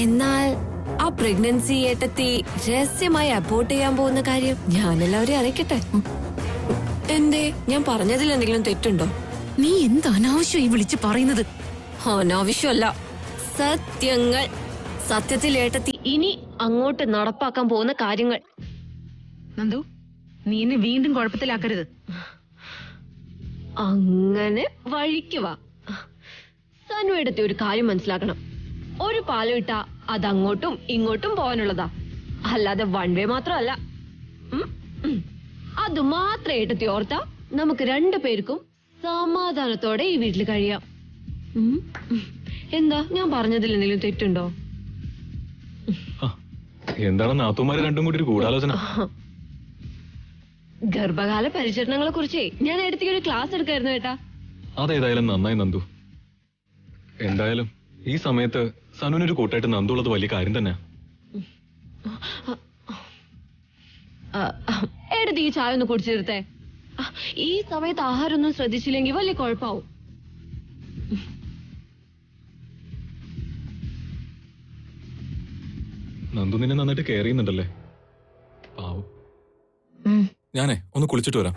എന്നാൽ ആ പ്രഗ്നൻസി ഏട്ടത്തി രഹസ്യമായി അബോർട്ട് ചെയ്യാൻ പോകുന്ന കാര്യം ഞാനെല്ലാവരെയും അറിയിക്കട്ടെ. എന്തേ, ഞാൻ പറഞ്ഞതിൽ എന്തെങ്കിലും തെറ്റുണ്ടോ? നീ എന്ത് അനാവശ്യം ഈ വിളിച്ച് പറയുന്നത്? അനാവശ്യമല്ല, സത്യങ്ങൾ. സത്യത്തിൽ ഏട്ടത്തി ഇനി അങ്ങോട്ട് നടപ്പാക്കാൻ പോകുന്ന കാര്യങ്ങൾ. നന്ദു, നീ എന്നെ വീണ്ടും കുഴപ്പത്തിലാക്കരുത്. അങ്ങനെ വഴിക്കുവാ. സനു ഏട്ടത്തി ഒരു കാര്യം മനസ്സിലാക്കണം. ഒരു പാലം ഇട്ടാ അത് അങ്ങോട്ടും ഇങ്ങോട്ടും പോകാനുള്ളതാ, അല്ലാതെ വൺ വേ മാത്രമല്ല. അത് മാത്രം ഏട്ടത്തി ഓർത്താ നമുക്ക് രണ്ടുപേർക്കും സമാധാനത്തോടെ ഈ വീട്ടിൽ കഴിയാം. എന്താ, ഞാൻ പറഞ്ഞതിൽ എന്തെങ്കിലും തെറ്റുണ്ടോ? എന്താണ് നാത്തുമാര് രണ്ടും കൂടി ഒരു ഗൂഢാലോചന? ഗർഭകാല പരിചരണങ്ങളെ കുറിച്ചേ ഞാൻ ഏട്ടത്തിക്ക് ഒരു ക്ലാസ് എടുക്കായിരുന്നു ഏട്ടാ. അതേതായാലും നന്നായി നന്ദു. എന്തായാലും ഈ സമയത്ത് സനുവിനൊരു കൂട്ടായിട്ട് നന്ദു ഉള്ളത് വലിയ കാര്യം തന്നെ. ഏട്ടത്തി ഈ ചായ ഒന്ന് കുടിച്ചു തീർത്തേ. ഈ സമയത്ത് ആഹാരം ഒന്നും ശ്രദ്ധിച്ചില്ലെങ്കിൽ വലിയ കുഴപ്പാവും. നന്ദു നിന്നെ നന്നായിട്ട് കെയർ ചെയ്യുന്നുണ്ടല്ലേ? പാവം. ഞാനേ ഒന്ന് കുളിച്ചിട്ട് വരാം.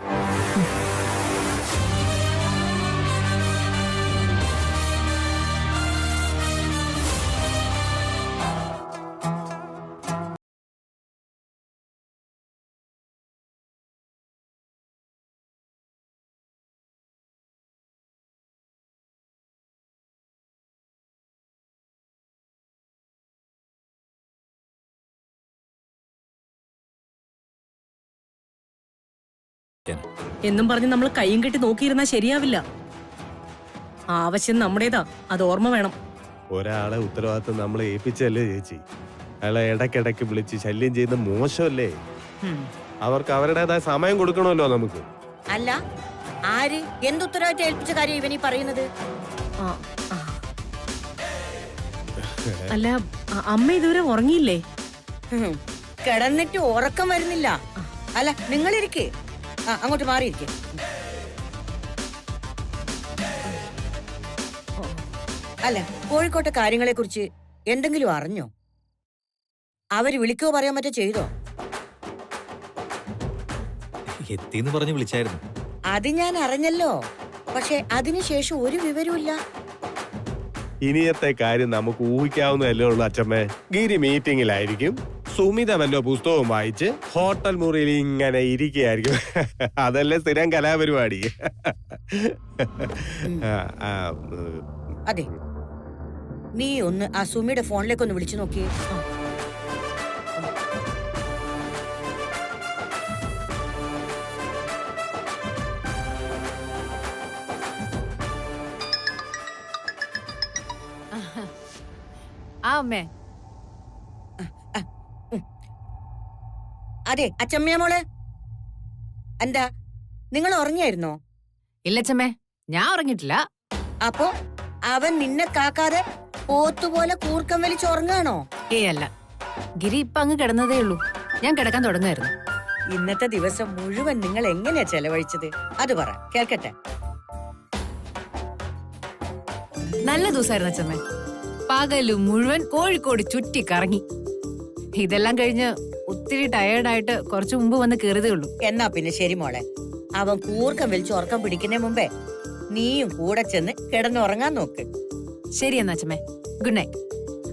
എന്നും പറഞ്ഞ് നമ്മൾ കൈയും കെട്ടി നോക്കിയിരുന്നാ ശരിയാവില്ല. ആവശ്യം നമ്മുടേതാ, അത് ഓർമ്മ വേണം. ഒരാളെ ഉത്തരവാദിത്വം നമ്മളെ ഏൽപ്പിച്ചല്ലേ ചേച്ചി. അയാളെ ഇടയ്ക്കിടയ്ക്ക് വിളിച്ച് ശല്യം ചെയ്യുന്ന മോശമല്ലേ? അവർക്ക് അവരുടേതായ സമയം കൊടുക്കണമല്ലോ നമുക്ക്. അല്ല, ആര് എന്തുത്തരവാദിത്വം ഏൽപ്പിച്ച കാര്യം ഇവനീ പറയുന്നത്? അല്ല, അമ്മ ഇതുവരെ ഉറങ്ങിയില്ലേ? കിടന്നിട്ട് ഉറക്കം വരുന്നില്ല. അല്ല, നിങ്ങളിരിക്കേ, അങ്ങോട്ട് മാറിയിരിക്കേ. അല്ല, കോഴിക്കോട്ടെ കാര്യങ്ങളെ കുറിച്ച് എന്തെങ്കിലും അറിഞ്ഞോ? അവര് വിളിക്കോ പറയാൻ മറ്റോ ചെയ്തോ? എത്തിന്ന് പറഞ്ഞ് വിളിച്ചായിരുന്നു. അത് ഞാൻ അറിഞ്ഞല്ലോ, പക്ഷെ അതിനുശേഷം ഒരു വിവരമില്ല. ഇനിയത്തെ കാര്യം നമുക്ക് ഊഹിക്കാവുന്നതല്ലേ ഉള്ളൂ അച്ഛമ്മേ. ഗിരി മീറ്റിംഗിലായിരിക്കും, സുമിത വല്ലോ പുസ്തകവും വായിച്ച് ഹോട്ടൽ മുറിയിൽ ഇങ്ങനെ ഇരിക്കുകയായിരിക്കും. അതല്ലേ സ്ഥിരം കലാപരിപാടി. അതെ, നീ ഒന്ന് ആ സുമിയുടെ ഫോണിലേക്ക് ഒന്ന് വിളിച്ചു നോക്കിയേ. അമ്മേ. അതെ, അച്ചമ്മയ മോളെ, എന്താ നിങ്ങൾ ഉറങ്ങിയായിരുന്നോ? ഇല്ലച്ചമ്മേ, ഞാൻ ഉറങ്ങിട്ടില്ല. അപ്പോ അവൻ നിന്നെ കാക്കാതെ പോത്തുപോലെ കൂർക്കം വലിച്ചുറങ്ങാണോ? അല്ല, ഗിരി ഇപ്പൊ അങ്ങ് കിടന്നതേ ഉള്ളൂ. ഞാൻ കിടക്കാൻ തുടങ്ങായിരുന്നു. ഇന്നത്തെ ദിവസം മുഴുവൻ നിങ്ങൾ എങ്ങനെയാ ചെലവഴിച്ചത്? അത് പറ, കേൾക്കട്ടെ. നല്ല ദിവസമായിരുന്നു അച്ചമ്മേ. പകലും മുഴുവൻ കോഴിക്കോട് ചുറ്റി കറങ്ങി. ഇതെല്ലാം കഴിഞ്ഞ് ഒത്തിരി ടയേർഡായിട്ട് കുറച്ചു മുമ്പ് വന്ന് കയറിയതേ ഉള്ളൂ. എന്നാ പിന്നെ ശരി മോളെ, അവൻ കൂർക്കം വലിച്ച് ഉറക്കം പിടിക്കുന്നതിന് മുമ്പേ നീയും കൂടെ ചെന്ന് കിടന്നുറങ്ങാൻ നോക്ക്. ശരി എന്നാ അച്ചമ്മേ, ഗുഡ് നൈറ്റ്.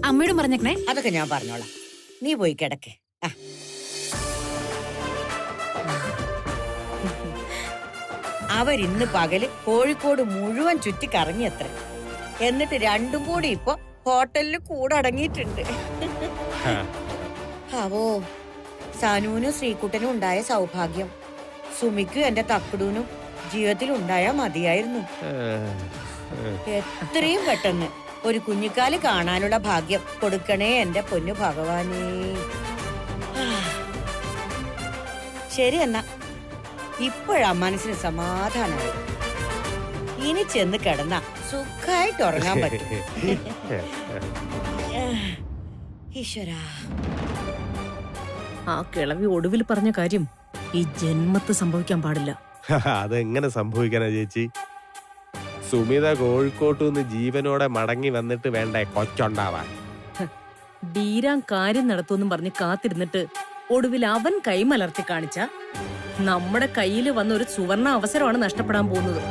അമ്മയോടും പറഞ്ഞേക്കണേ. അതൊക്കെ ഞാൻ പറഞ്ഞോളാം, നീ പോയി കിടക്ക്. അവരിന്ന് പകല് കോഴിക്കോട് മുഴുവൻ ചുറ്റി കറങ്ങിയത്ര. എന്നിട്ട് രണ്ടും കൂടി ഇപ്പൊ ഹോട്ടലിൽ കൂടടങ്ങിയിട്ടുണ്ട്. അവോ, സാനുവിനും ശ്രീകുട്ടനും ഉണ്ടായ സൗഭാഗ്യം സുമിക്കും എന്റെ തക്കടൂനും ജീവിതത്തിൽ ഉണ്ടായാ മതിയായിരുന്നു. എത്രയും പെട്ടെന്ന് ഒരു കുഞ്ഞിക്കാല് കാണാനുള്ള ഭാഗ്യം കൊടുക്കണേ എന്റെ പൊന്നു ഭഗവാനേ. ശരി എന്നാ, ഇപ്പോഴാ മനസ്സിന് സമാധാനമായി. ഇനി ചെന്ന് കിടന്ന സുഖായിട്ട് ഉറങ്ങാൻ പറ്റും. ഈശ്വരാ, ആ കിളവി ഒടുവിൽ പറഞ്ഞ കാര്യം ഈ ജന്മത്ത് സംഭവിക്കാൻ പാടില്ല. അതെങ്ങനെ സംഭവിക്കാനാ ചേച്ചി? സുമിത കോഴിക്കോട്ടു നിന്ന് ജീവനോടെ മടങ്ങി വന്നിട്ട് വേണ്ടേ കൊച്ചുണ്ടാവാൻ? ബീരാൻ കാര്യം നടത്തുമെന്നും പറഞ്ഞ് കാത്തിരുന്നിട്ട് ഒടുവിൽ അവൻ കൈമലർത്തി കാണിച്ച നമ്മുടെ കയ്യിൽ വന്ന ഒരു സുവർണ അവസരമാണ് നഷ്ടപ്പെടാൻ പോകുന്നത്.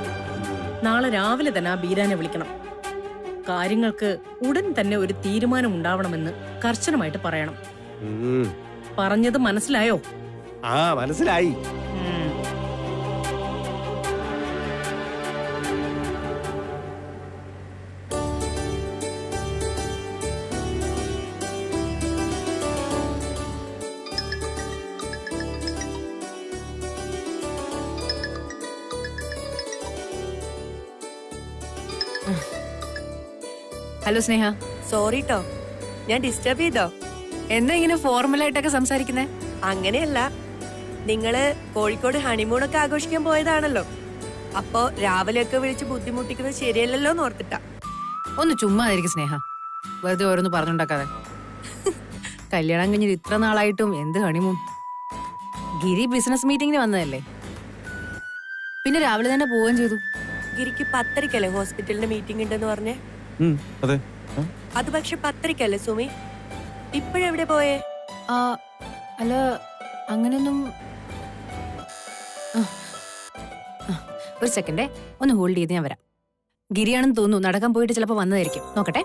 നാളെ രാവിലെ തന്നെ ആ ബീരാനെ വിളിക്കണം. കാര്യങ്ങൾക്ക് ഉടൻ തന്നെ ഒരു തീരുമാനം ഉണ്ടാവണമെന്ന് കർശനമായിട്ട് പറയണം. പറഞ്ഞത് മനസ്സിലായോ? ആ മനസ്സിലായി. ഹലോ സ്നേഹ. സോറി ട്ടോ, ഞാൻ ഡിസ്റ്റർബ് ചെയ്തോ? എന്താ ഇങ്ങനെ ഫോർമലായിട്ടൊക്കെ സംസാരിക്കുന്നേ? അങ്ങനെയല്ല, നിങ്ങള് കോഴിക്കോട് ഹണിമൂണൊക്കെ ആഘോഷിക്കാൻ പോയതാണല്ലോ. അപ്പോ രാവിലെയൊക്കെ വിളിച്ച് ബുദ്ധിമുട്ടിക്കുന്നത് ശരിയല്ലല്ലോ എന്ന് ഓർത്തിട്ടാ. ഒന്ന് ചുമ്മാ ആയിരിക്കും സ്നേഹ, വെറുതെ ഓരോന്ന് പറഞ്ഞുണ്ടാക്കാതെ. കല്യാണം കഴിഞ്ഞിട്ട് ഇത്ര നാളായിട്ടും എന്ത് ഹണിമൂൺ? ഗിരി ബിസിനസ് മീറ്റിംഗിന് വന്നതല്ലേ, പിന്നെ രാവിലെ തന്നെ പോവുകയും ചെയ്തു. ഗിരിക്ക് 10:30 ഹോസ്പിറ്റലിന്റെ മീറ്റിംഗ് ഉണ്ടെന്ന് പറഞ്ഞേ. അതെ. അത് പക്ഷെ 10:30 സുമി. ഇപ്പോഴെവിടെ പോയേ? അല്ല അങ്ങനെയൊന്നും. ഒരു സെക്കൻഡേ, ഒന്ന് ഹോൾഡ് ചെയ്ത് ഞാൻ വരാം. ഗിരിയാണെന്ന് തോന്നുന്നു, നടക്കാൻ പോയിട്ട് ചിലപ്പോ വന്നതായിരിക്കും. നോക്കട്ടെ.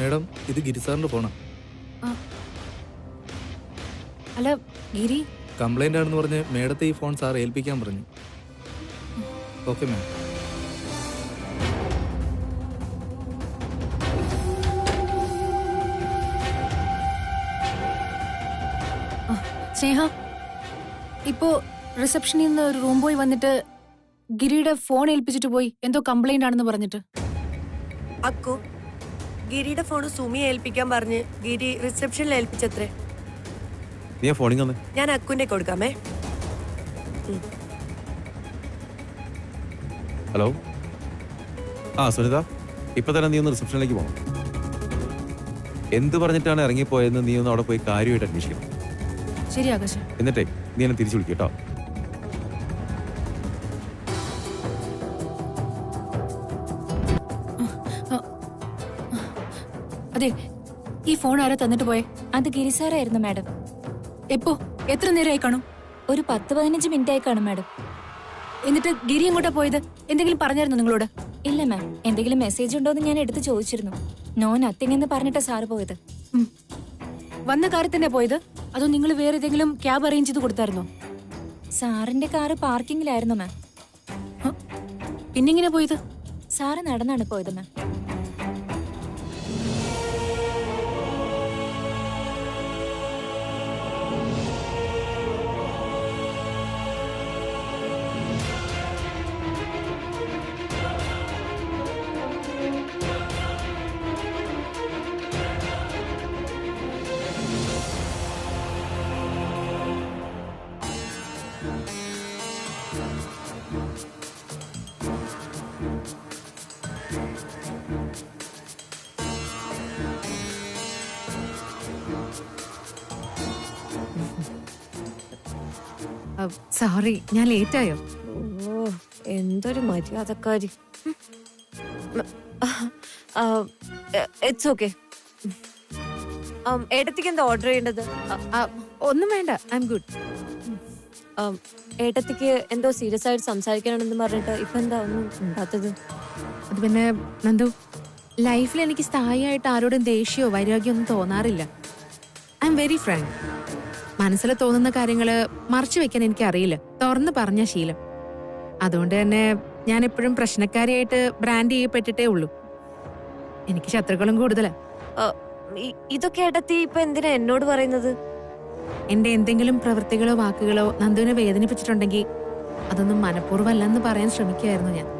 മേഡം, ഇത് ഗിരി സാറിന്റെ ഫോണാ. അല്ല ഗിരി, കംപ്ലൈന്റ് ആണെന്ന് പറഞ്ഞ് മേഡത്തെ ഈ ഫോൺ സാർ ഏൽപ്പിക്കാൻ പറഞ്ഞു. Okay ma'am. സ്നേഹ, ഇപ്പോ റിസപ്ഷനിൽ നിന്ന് ഒരു റൂം ബോയ് വന്നിട്ട് ഗിരിയുടെ ഫോൺ ഏൽപ്പിച്ചിട്ട് പോയി, എന്തോ കംപ്ലൈന്റ് ആണെന്ന് പറഞ്ഞിട്ട്. അക്കു, ഗിരിയുടെ ഫോൺ സുമിയെ ഏൽപ്പിക്കാൻ പറഞ്ഞ് ഗിരി റിസപ്ഷനിൽ ഏൽപ്പിച്ചത്രേ. ഞാൻ അക്കുന്റെ കൊടുക്കാമേ. ഹലോ. സുനിത, ഇപ്പൊ തന്നെ നീ ഒന്ന് റിസപ്ഷനിലേക്ക് പോകണം. എന്ത് പറഞ്ഞിട്ടാണ് ഇറങ്ങിപ്പോയെന്ന് നീ ഒന്ന് അവിടെ പോയി കാര്യമായിട്ട് അന്വേഷിക്കണം. ശരി ആകാശം. എന്നിട്ടേ നീ എന്നെ തിരിച്ചു വിളിക്കും കേട്ടോ. അതെ, ഈ ഫോൺ ആരാ തന്നിട്ട് പോയെ? അത് ഗിരിസാറായിരുന്നു മാഡം. എപ്പോ? എത്ര നേരമായി കാണും? ഒരു 10-15 മിനിറ്റ് ആയി കാണും മാഡം. എന്നിട്ട് ഗിരി എങ്ങോട്ടാ പോയത്? എന്തെങ്കിലും പറഞ്ഞായിരുന്നു നിങ്ങളോട്? ഇല്ല മാം, എന്തെങ്കിലും മെസ്സേജ് ഉണ്ടോ എന്ന് ഞാൻ എടുത്ത് ചോദിച്ചിരുന്നു. നോ നത്തിങ് എന്ന് പറഞ്ഞിട്ടാ സാറ് പോയത്. വന്ന കാറിൽ തന്നെ പോയത്, അതോ നിങ്ങൾ വേറെ ഏതെങ്കിലും ക്യാബ് അറേഞ്ച് ചെയ്ത് കൊടുത്തായിരുന്നോ? സാറിന്റെ കാറ് പാർക്കിങ്ങിലായിരുന്നു മാം. പിന്നെങ്ങനെ പോയത്? സാറ് നടന്നാണ് പോയത് മാം. സോറി, ഞാൻ ലേറ്റ് ആയോ? ഓ, എന്തൊരു മര്യാദക്കാരി. It's okay. ഏട്ടത്തിക്ക് എന്താ ഓർഡർ ചെയ്യേണ്ടത്? ഒന്നും വേണ്ട, ഐ എം ഗുഡ്. ഏട്ടത്തിക്ക് എന്തോ സീരിയസ് ആയിട്ട് സംസാരിക്കണമെന്ന് പറഞ്ഞിട്ട് ഇപ്പൊ എന്താ ഒന്നും ഉണ്ടാത്തത്? അത് പിന്നെ നന്ദു, ലൈഫിൽ എനിക്ക് സ്ഥായിയായിട്ട് ആരോടും ദേഷ്യമോ വൈരാഗ്യമോ ഒന്നും തോന്നാറില്ല. I am very Frank. മനസ്സിൽ തോന്നുന്ന കാര്യങ്ങള് മറച്ചു വെക്കാൻ എനിക്ക് അറിയില്ല, തുറന്ന് പറഞ്ഞ ശീലം. അതുകൊണ്ട് തന്നെ ഞാൻ എപ്പോഴും പ്രശ്നക്കാരിയായിട്ട് ബ്രാൻഡ് ചെയ്യപ്പെട്ടിട്ടേ ഉള്ളൂ. എനിക്ക് ശത്രുക്കളും കൂടുതലാ. ഇതൊക്കെ ഏട്ടത്തി ഇപ്പൊ എന്തിനാ എന്നോട് പറയുന്നത്? എന്റെ എന്തെങ്കിലും പ്രവൃത്തികളോ വാക്കുകളോ നന്ദുവിനെ വേദനിപ്പിച്ചിട്ടുണ്ടെങ്കിൽ അതൊന്നും മനഃപൂർവ്വമല്ലെന്ന് പറയാൻ ശ്രമിക്കുകയായിരുന്നു ഞാൻ.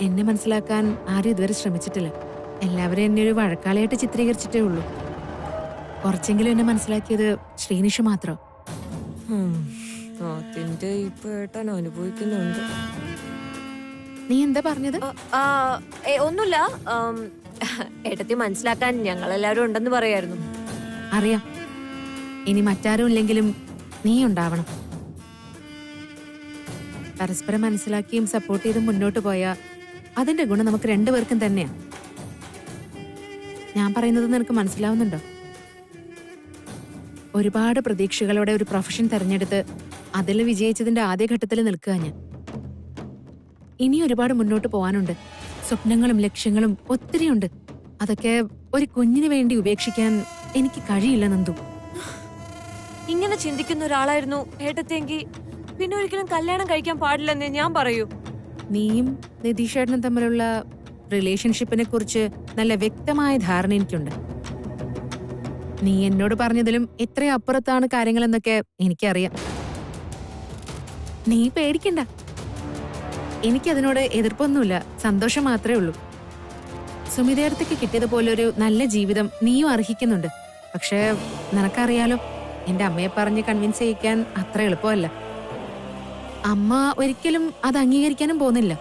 എന്നെ മനസ്സിലാക്കാൻ ആരും ഇതുവരെ ശ്രമിച്ചിട്ടില്ല. എല്ലാവരും എന്നെ ഒരു വഴക്കാളിയായിട്ട് ചിത്രീകരിച്ചിട്ടേ ഉള്ളൂ. കുറച്ചെങ്കിലും എന്നെ മനസ്സിലാക്കിയത് ശ്രീനിഷ് മാത്രം. അതിന്റെ ഇപ്പൊ ഏട്ടൻ അനുഭവിക്കുന്നുണ്ട്. നീ എന്താ പറഞ്ഞത്? ഒന്നുമില്ല. ഏട്ടത്തി മനസ്സിലാക്കാൻ ഞങ്ങളെല്ലാരും ഉണ്ടെന്ന് പറയായിരുന്നു. അറിയാം. ഇനി മറ്റാരും ഇല്ലെങ്കിലും നീ ഉണ്ടാവണം. പരസ്പരം മനസ്സിലാക്കിയും സപ്പോർട്ട് ചെയ്തും മുന്നോട്ട് പോയാൽ അതിന്റെ ഗുണം നമുക്ക് രണ്ടുപേർക്കും തന്നെയാ. ഞാൻ പറയുന്നത് നിനക്ക് മനസ്സിലാവുന്നുണ്ടോ? ഒരുപാട് പ്രതീക്ഷകളോടെ ഒരു പ്രൊഫഷൻ തെരഞ്ഞെടുത്ത് അതിൽ വിജയിച്ചതിന്റെ ആദ്യഘട്ടത്തിൽ നിൽക്കുക ഞാൻ. ഇനി ഒരുപാട് മുന്നോട്ട് പോകാനുണ്ട്. സ്വപ്നങ്ങളും ലക്ഷ്യങ്ങളും ഒത്തിരിയുണ്ട്. അതൊക്കെ ഒരു കുഞ്ഞിന് വേണ്ടി ഉപേക്ഷിക്കാൻ എനിക്ക് കഴിയില്ല നന്ദു. ഇങ്ങനെ ചിന്തിക്കുന്ന ഒരാളായിരുന്നു ഏട്ടത്തെങ്കിൽ പിന്നെ ഒരിക്കലും കല്യാണം കഴിക്കാൻ പാടില്ലെന്നേ ഞാൻ പറയൂ. നീയും നിതീഷേട്ടനും തമ്മിലുള്ള റിലേഷൻഷിപ്പിനെ കുറിച്ച് നല്ല വ്യക്തമായ ധാരണ എനിക്കുണ്ട്. നീ എന്നോട് പറഞ്ഞതിലും എത്രയും അപ്പുറത്താണ് കാര്യങ്ങളെന്നൊക്കെ എനിക്കറിയാം. നീ പേടിക്കണ്ട. എനിക്കതിനോട് എതിർപ്പൊന്നുമില്ല, സന്തോഷം മാത്രമേ ഉള്ളൂ. സുമിതേടത്തേക്ക് കിട്ടിയതുപോലൊരു നല്ല ജീവിതം നീയും അർഹിക്കുന്നുണ്ട്. പക്ഷേ നിനക്കറിയാലോ, എന്റെ അമ്മയെ പറഞ്ഞ് കൺവിൻസ് ചെയ്യിക്കാൻ അത്ര എളുപ്പമല്ല. അമ്മ ഒരിക്കലും അത് അംഗീകരിക്കാനും പോകുന്നില്ല.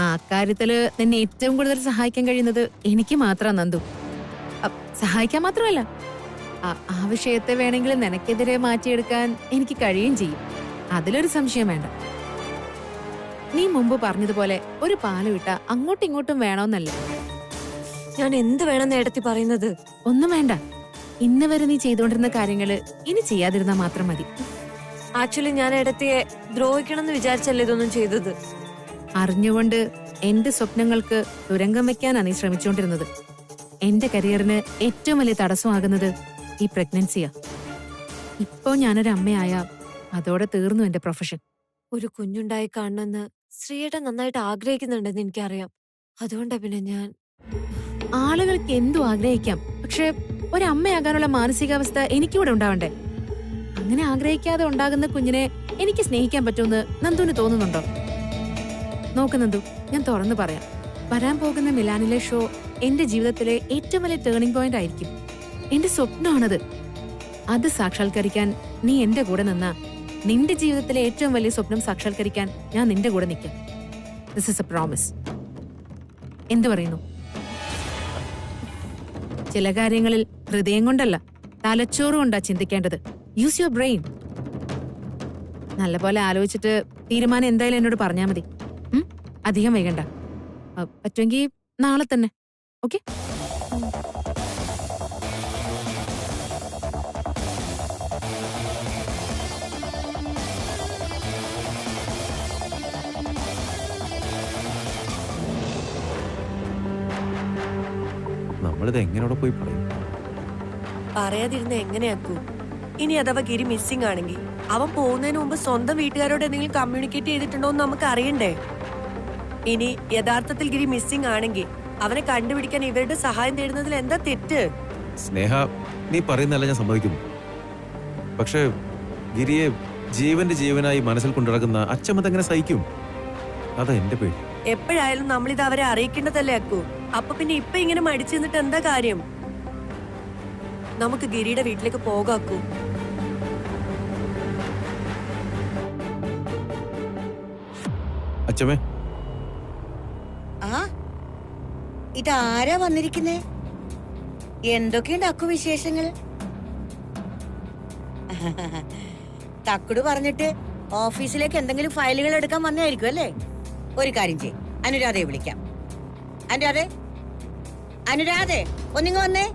ആ കാര്യത്തില് നിന്നെ ഏറ്റവും കൂടുതൽ സഹായിക്കാൻ കഴിയുന്നത് എനിക്ക് മാത്രമാണ് നന്ദു. സഹായിക്കാൻ മാത്രമല്ല, ആ വിഷയത്തെ വേണമെങ്കിൽ നിനക്കെതിരെ മാറ്റിയെടുക്കാൻ എനിക്ക് കഴിയുകയും ചെയ്യും. അതിലൊരു സംശയം വേണ്ട. നീ മുമ്പ് പറഞ്ഞതുപോലെ ഒരു പാല് വിട്ട അങ്ങോട്ടും ഇങ്ങോട്ടും വേണമെന്നല്ല. ഞാൻ എന്ത് വേണമെന്ന് ഏട്ടത്തി പറയുന്നത്? ഒന്നും വേണ്ട. ഇന്ന് വരെ നീ ചെയ്തുകൊണ്ടിരുന്ന കാര്യങ്ങള് ഇനി ചെയ്യാതിരുന്നാ മാത്രം മതി. ആക്ച്വലി ഞാൻ ഏട്ടത്തിയെ ദ്രോഹിക്കണം എന്ന് വിചാരിച്ചല്ലേ ഇതൊന്നും ചെയ്തത്. അറിഞ്ഞുകൊണ്ട് എന്റെ സ്വപ്നങ്ങൾക്ക് തുരങ്കം വെക്കാനാണ് നീ ശ്രമിച്ചുകൊണ്ടിരുന്നത്. എന്റെ കരിയറിന് ഏറ്റവും വലിയ തടസ്സമാകുന്നത് ഈ പ്രഗ്നൻസിയാ. ഇപ്പോ ഞാനൊരു അമ്മയായ അതോടെ തീർന്നു എന്റെ പ്രൊഫഷൻ. ഒരു കുഞ്ഞുണ്ടായി കാണണമെന്ന് ശ്രീയേട്ടൻ നന്നായിട്ട് ആഗ്രഹിക്കുന്നുണ്ടെന്ന് എനിക്കറിയാം. അതുകൊണ്ടാ പിന്നെ ഞാൻ. ആളുകൾക്ക് എന്തു ആഗ്രഹിക്കാം, പക്ഷെ ഒരമ്മയാകാനുള്ള മാനസികാവസ്ഥ എനിക്കിവിടെ ഉണ്ടാവണ്ടേ? അങ്ങനെ ആഗ്രഹിക്കാതെ ഉണ്ടാകുന്ന കുഞ്ഞിനെ എനിക്ക് സ്നേഹിക്കാൻ പറ്റുമെന്ന് നന്ദുവിന് തോന്നുന്നുണ്ടോ? നോക്ക് നന്ദു, ഞാൻ തുറന്നു പറയാം. വരാൻ പോകുന്ന മിലാനിലെ ഷോ എന്റെ ജീവിതത്തിലെ ഏറ്റവും വലിയ ടേണിംഗ് പോയിന്റ് ആയിരിക്കും. എന്റെ സ്വപ്നമാണത്. അത് സാക്ഷാത്കരിക്കാൻ നീ എന്റെ കൂടെ നിന്നാ നിന്റെ ജീവിതത്തിലെ ഏറ്റവും വലിയ സ്വപ്നം സാക്ഷാത്കരിക്കാൻ ഞാൻ നിന്റെ കൂടെ നിൽക്കാം. This is A promise. എന്തു പറയുന്നു? ചില കാര്യങ്ങളിൽ ഹൃദയം കൊണ്ടല്ല, തലച്ചോറ് കൊണ്ടാ ചിന്തിക്കേണ്ടത്. Use your brain. നല്ലപോലെ ആലോചിച്ചിട്ട് തീരുമാനം എന്തായാലും എന്നോട് പറഞ്ഞാൽ മതി. അധികം വൈകണ്ട. പറ്റുമെങ്കിൽ നാളെ തന്നെ. ഓക്കെ? നമ്മളിത് എങ്ങനെ പോയി പറയും? പറയാതിരുന്ന എങ്ങനെയാക്കൂ? ഇനി അഥവാ ഗിരി മിസ്സിംഗ് ആണെങ്കിൽ അവൻ പോകുന്നതിന് മുമ്പ് സ്വന്തം വീട്ടുകാരോട് എന്തെങ്കിലും കമ്മ്യൂണിക്കേറ്റ് ചെയ്തിട്ടുണ്ടോ എന്ന് നമുക്ക് അറിയണ്ടേ? ഇനി യഥാർത്ഥത്തിൽ ഗിരി മിസ്സിംഗ് ആണെങ്കിൽ അവനെ കണ്ടുപിടിക്കാൻ ഇവരുടെ സഹായം തേടുന്നതിൽ എന്താ തെറ്റ്? സ്നേഹ, നീ പറയുന്നല്ല ഞാൻ സമ്മതിക്കുന്നു. പക്ഷേ ഗിരിയെ ജീവന്റെ ജീവനായി മനസ്സിൽ കൊണ്ടുനടക്കുന്ന അച്ഛമ്മ സഹിക്കും? അതാ എന്റെ പേടി. എപ്പോഴായാലും നമ്മളിത് അവരെ അറിയിക്കേണ്ടതല്ലേ അക്കു? അപ്പൊ പിന്നെ ഇപ്പൊ ഇങ്ങനെ മടിച്ചു നിന്നിട്ട് എന്താ കാര്യം? നമുക്ക് ഗിരിയുടെ വീട്ടിലേക്ക് പോകാക്കൂ. അച്ഛമ്മേ, ആ ഇതാരാ വന്നിരിക്കുന്നേ? എന്തൊക്കെയുണ്ട് അക്കു വിശേഷങ്ങൾ? തക്കുട് പറഞ്ഞിട്ട് ഓഫീസിലേക്ക് എന്തെങ്കിലും ഫയലുകൾ എടുക്കാൻ വന്നായിരിക്കും അല്ലേ? ഒരു കാര്യം ചെയ്യ്, അനുരാധയെ വിളിക്കാം. അനുരാധേ, അനുരാധേ, ഒന്നിങ്ങ് വന്നേ.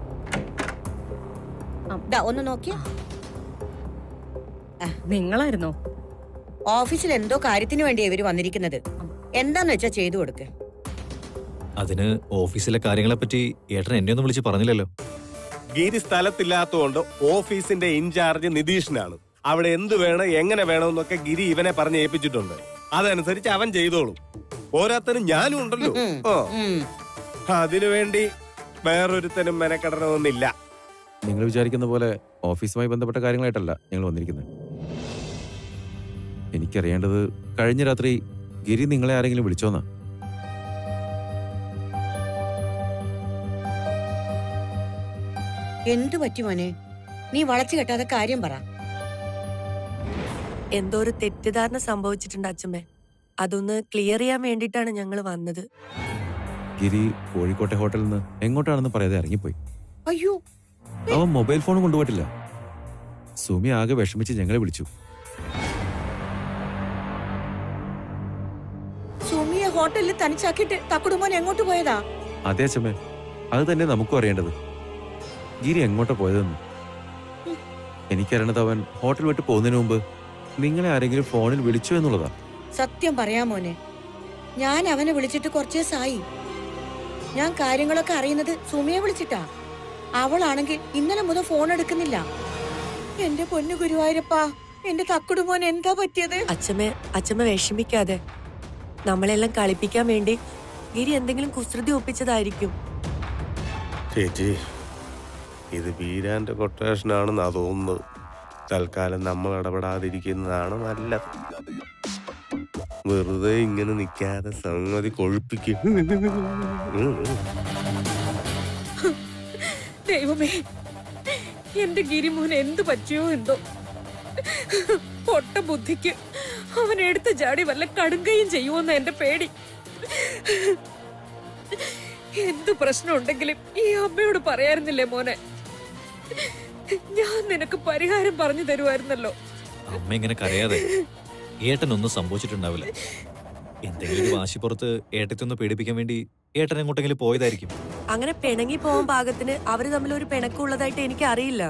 ഒന്ന് നോക്കിയ. നിങ്ങളായിരുന്നോ? ഓഫീസിൽ എന്തോ കാര്യത്തിന് വേണ്ടിയാ ഇവര് വന്നിരിക്കുന്നത്. എന്താന്ന് വെച്ചാ ചെയ്തു കൊടുക്ക്. അതിന് ഓഫീസിലെ കാര്യങ്ങളെ പറ്റി ഏട്ടൻ എന്നെ ഒന്നും വിളിച്ച് പറഞ്ഞില്ലല്ലോ. ഗിരി സ്ഥലത്തില്ലാത്തതുകൊണ്ട് ഓഫീസിന്റെ ഇൻചാർജ് നിതീഷിനാണ്. അവിടെ എന്ത് വേണം എങ്ങനെ വേണമെന്നൊക്കെ ഗിരി ഇവനെ പറഞ്ഞ് ഏൽപ്പിച്ചിട്ടുണ്ട്. അതനുസരിച്ച് അവൻ ചെയ്തോളും. ഓരോരുത്തരും ഞാനും ഉണ്ടല്ലോ. അതിനുവേണ്ടി വേറൊരുത്തനും മെനക്കെടണമെന്നില്ല. നിങ്ങൾ വിചാരിക്കുന്ന പോലെ ഓഫീസുമായി ബന്ധപ്പെട്ട കാര്യങ്ങളായിട്ടല്ല ഞങ്ങൾ വന്നിരിക്കുന്നത്. എനിക്കറിയേണ്ടത് കഴിഞ്ഞ രാത്രി ഗിരി നിങ്ങളെ ആരെങ്കിലും വിളിച്ചോന്നാ? എന്തു പറ്റി മോനെ? നീ വളച്ചു കെട്ടാതെ കാര്യം പറ. എന്തോ ഒരു തെറ്റിദ്ധാരണ സംഭവിച്ചിട്ടുണ്ട് അച്ഛമ്മേ. അതൊന്ന് ക്ലിയർ ചെയ്യാൻ വേണ്ടിയിട്ടാണ് ഞങ്ങൾ വന്നത്. ഗിരി കോഴിക്കോട്ടെ ഹോട്ടലിൽ നിന്ന് എങ്ങോട്ടാണെന്ന് പറയാതെ ഇറങ്ങിപ്പോയി. അയ്യോ, അവൻ മൊബൈൽ ഫോൺ കൊണ്ടുപോയിട്ടില്ല. സുമി ആകെ വിഷമിച്ച് ഞങ്ങളെ വിളിച്ചു. ഹോട്ടലിൽ തനിച്ചാക്കിയിട്ട് തക്കുടുമോൻ എങ്ങോട്ട് പോയതാ? അതെ അച്ഛമ്മേ, അത് തന്നെ നമുക്കും അറിയേണ്ടത്. ഗിരി എങ്ങോട്ടാ പോയതെന്ന്. എനിക്കറിയണത് അവൻ ഹോട്ടൽ വിട്ട് പോകുന്നതിന് മുമ്പ് നിങ്ങളെ ആരെങ്കിലും ഫോണിൽ വിളിച്ചു എന്നുള്ളതാ. സത്യം പറയാ മോനെ, ഞാൻ അവനെ വിളിച്ചിട്ട് കുറച്ച് ദിവസമായി. ഞാൻ കാര്യങ്ങളൊക്കെ അറിയുന്നത് സുമിയെ വിളിച്ചിട്ടാ. അവളാണെങ്കിൽ ഇന്നലെ മുതൽ ഫോൺ എടുക്കുന്നില്ല. എന്റെ പൊന്നു ഗുരുവായൂരപ്പാ, എന്റെ തക്കുടുമോൻ എന്താ പറ്റിയത്? അച്ഛമ്മ വിഷമിക്കാതെ. നമ്മളെല്ലാം കളിപ്പിക്കാൻ വേണ്ടി ഗിരി എന്തെങ്കിലും കുസൃതി ഒപ്പിച്ചതായിരിക്കും. ചേച്ചി, ഇത് ബീരാന്റെ കൊട്ടേഷനാണെന്നാ തോന്നുന്നത്. തൽക്കാലം നമ്മൾ ഇടപെടാതിരിക്കുന്നതാണ് നല്ലത്. വെറുതെ ഇങ്ങനെ നിൽക്കാതെ സംഗതി കൊഴുപ്പിക്കും. ദൈവമേ, എന്റെ ഗിരിമോൻ എന്ത് പറ്റിയോ എന്തോ. പൊട്ട ബുദ്ധിക്ക് അവൻ എടുത്ത് ചാടി വല്ല കടുങ്കയും ചെയ്യുമെന്ന് എന്റെ പേടി. എന്ത് പ്രശ്നം ഉണ്ടെങ്കിലും ഈ അമ്മയോട് പറയാറുന്നില്ലേ മോനെ? ഞാൻ നിനക്ക് പരിഹാരം പറഞ്ഞു തരുമായിരുന്നല്ലോ. അമ്മ ഇങ്ങനെ കരയാതെ. ഏട്ടനൊന്നും സംഭവിച്ചിട്ടുണ്ടാവില്ല. എന്തെങ്കിലും ഒരു വാശിപ്പുറത്ത് ഏട്ടത്തൊന്ന് പേടിപ്പിക്കാൻ വേണ്ടി ഏട്ടൻ എങ്ങോട്ടെങ്കിലും പോയതായിരിക്കും. അങ്ങനെ പിണങ്ങി പോകാൻ പാകത്തിന് അവര് തമ്മിൽ ഒരു പിണക്കുള്ളതായിട്ട് എനിക്ക് അറിയില്ല.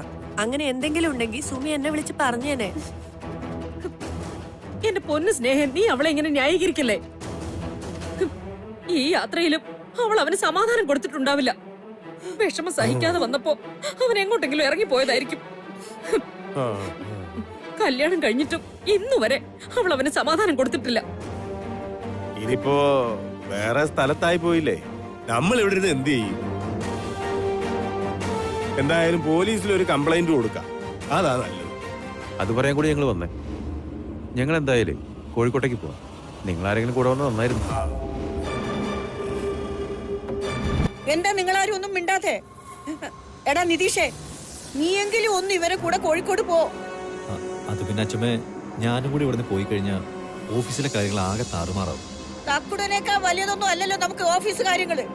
അങ്ങനെ എന്തെങ്കിലും ഉണ്ടെങ്കിൽ സുമി എന്നെ വിളിച്ച് പറഞ്ഞേനെ. എന്റെ പൊന്ന് സ്നേഹം, നീ അവളെ ഇങ്ങനെ ന്യായീകരിക്കല്ലേ? ഈ യാത്രയിലും അവൾ അവന് സമാധാനം കൊടുത്തിട്ടുണ്ടാവില്ല. വിഷമം സഹിക്കാതെ വന്നപ്പോ അവൻ എങ്ങോട്ടെങ്കിലും ഇറങ്ങി പോയതായിരിക്കും. കല്യാണം കഴിഞ്ഞിട്ടും ഇന്നുവരെ അവൾ അവന് സമാധാനം കൊടുത്തിട്ടില്ല. ഇനിയിപ്പോ വേറെ സ്ഥലത്തായി പോയില്ലേ, നമ്മൾ ഇവിടെ ഇരുന്ന് എന്ത് ചെയ്യും? എന്തായാലും പോലീസിൽ ഒരു കംപ്ലൈന്റ് കൊടുക്കാം, അതാ നല്ലത്. അത് പറയാൻ കൂടി ഞങ്ങൾ വന്നേ. ഞങ്ങൾ എന്തായാലും കോഴിക്കോട്ടേക്ക് പോവാം. നിങ്ങൾ ആരെങ്കിലും കൂടെ വന്ന് നന്നായിരുന്നു. എന്താ നിങ്ങളാരും ഒന്നും മിണ്ടാതെ? എടാ നിതീഷേ, നീയെങ്കിലും ഒന്ന് ഇവരെ കൂടെ കോഴിക്കോട് പോ. അത് പിന്നെ അച്ഛമ്മേ, ഞാനും കൂടി ഇവിടുന്ന് പോയി കഴിഞ്ഞാൽ ഓഫീസിലെ കാര്യങ്ങൾ ആകെ താറുമാറാവും. തക്കുടനേക്കാൾ വലിയതൊന്നും അല്ലല്ലോ നമുക്ക് ഓഫീസ് കാര്യങ്ങള്.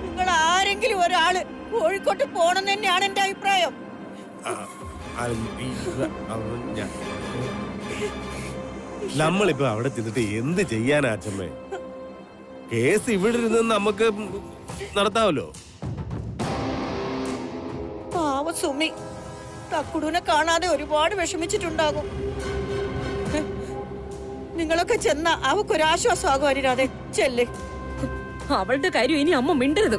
നിങ്ങൾ ആരെങ്കിലും ഒരാള് കോഴിക്കോട്ട് പോണം തന്നെയാണ് എന്റെ അഭിപ്രായം. നമ്മളിപ്പോ അവിടെ ചെന്നിട്ട് എന്ത് ചെയ്യാനാ അച്ഛമ്മേ? കേസ് ഇവിടെ ഇരുന്ന് നമുക്ക് നടത്താമല്ലോ. പാവ സുമി തക്കുടൂനെ കാണാതെ ഒരുപാട് വിഷമിച്ചിട്ടുണ്ടാകും. നിങ്ങളൊക്കെ ചെന്ന അവക്കൊരാശ്വാസമാകും. അരിരാതെ ചെല്ലേ. അവളുടെ കാര്യം ഇനി അമ്മ മിണ്ടരുത്.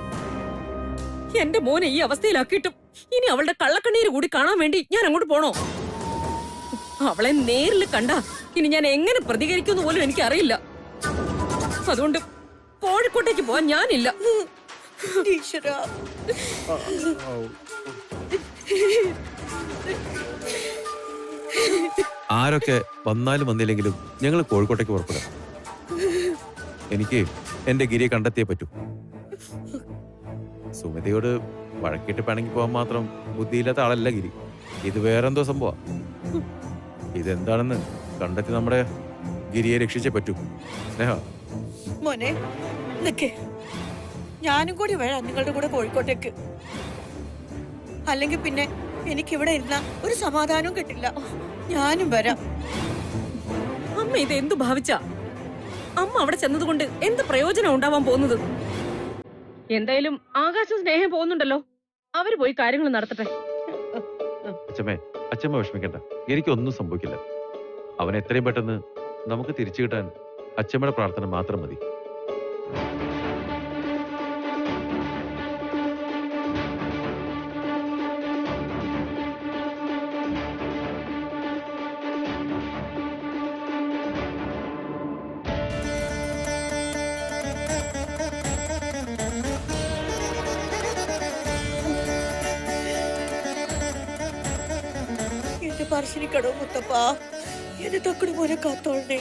എന്റെ മോനെ ഈ അവസ്ഥയിലാക്കിയിട്ടും ഇനി അവളുടെ കള്ളക്കണ്ണീര് കൂടി കാണാൻ വേണ്ടി ഞാൻ അങ്ങോട്ട് പോണോ? അവളെ നേരിൽ കണ്ട ഇനി ഞാൻ എങ്ങനെ പ്രതികരിക്കുമെന്ന് പോലും എനിക്ക് അറിയില്ല. അതുകൊണ്ട് കോഴിക്കോട്ടേക്ക് പോവാൻ ഞാനില്ല. ആരൊക്കെ വന്നാലും വന്നില്ലെങ്കിലും ഞങ്ങൾ കോഴിക്കോട്ടേക്ക് പുറപ്പെടാം. എനിക്ക് എന്റെ ഗിരിയെ കണ്ടെത്തിയേ പറ്റൂ. സുമിതയോട് വഴക്കിട്ട് പിണങ്ങി പോകാൻ മാത്രം ബുദ്ധിയില്ലാത്ത ആളല്ല ഗിരി. ഇത് വേറെന്തോ സംഭവം. ഇതെന്താണെന്ന് കണ്ടെത്തി നമ്മുടെ ഗിരിയെ രക്ഷിച്ചേ പറ്റൂ. സ്നേഹ മോനെ നിക്കേ, ഞാനും കൂടി വരാം നിങ്ങളുടെ കൂടെ കോഴിക്കോട്ടേക്ക്. അല്ലെങ്കിൽ പിന്നെ എനിക്കിവിടെ ഇരുന്ന ഒരു സമാധാനവും കിട്ടില്ല. ഞാനും വരാം. അമ്മ ഇത് എന്തു ഭാവിച്ച? അമ്മ അവിടെ ചെന്നതുകൊണ്ട് എന്ത് പ്രയോജനം ഉണ്ടാവാൻ പോകുന്നത്? എന്തായാലും ആകാശം സ്നേഹം പോകുന്നുണ്ടല്ലോ, അവര് പോയി കാര്യങ്ങൾ നടത്തട്ടെ. അച്ഛമ്മ വിഷമിക്കണ്ട, എനിക്കൊന്നും സംഭവിക്കില്ല. അവൻ എത്രയും പെട്ടെന്ന് നമുക്ക് തിരിച്ചു കിട്ടാൻ അച്ഛമ്മയുടെ പ്രാർത്ഥന മാത്രം മതി. എന്റെ പറശ്ശിനിക്കടവ് മുത്തപ്പ, എന്റെ തക്കുടു പോലെ കാത്തോളണേ.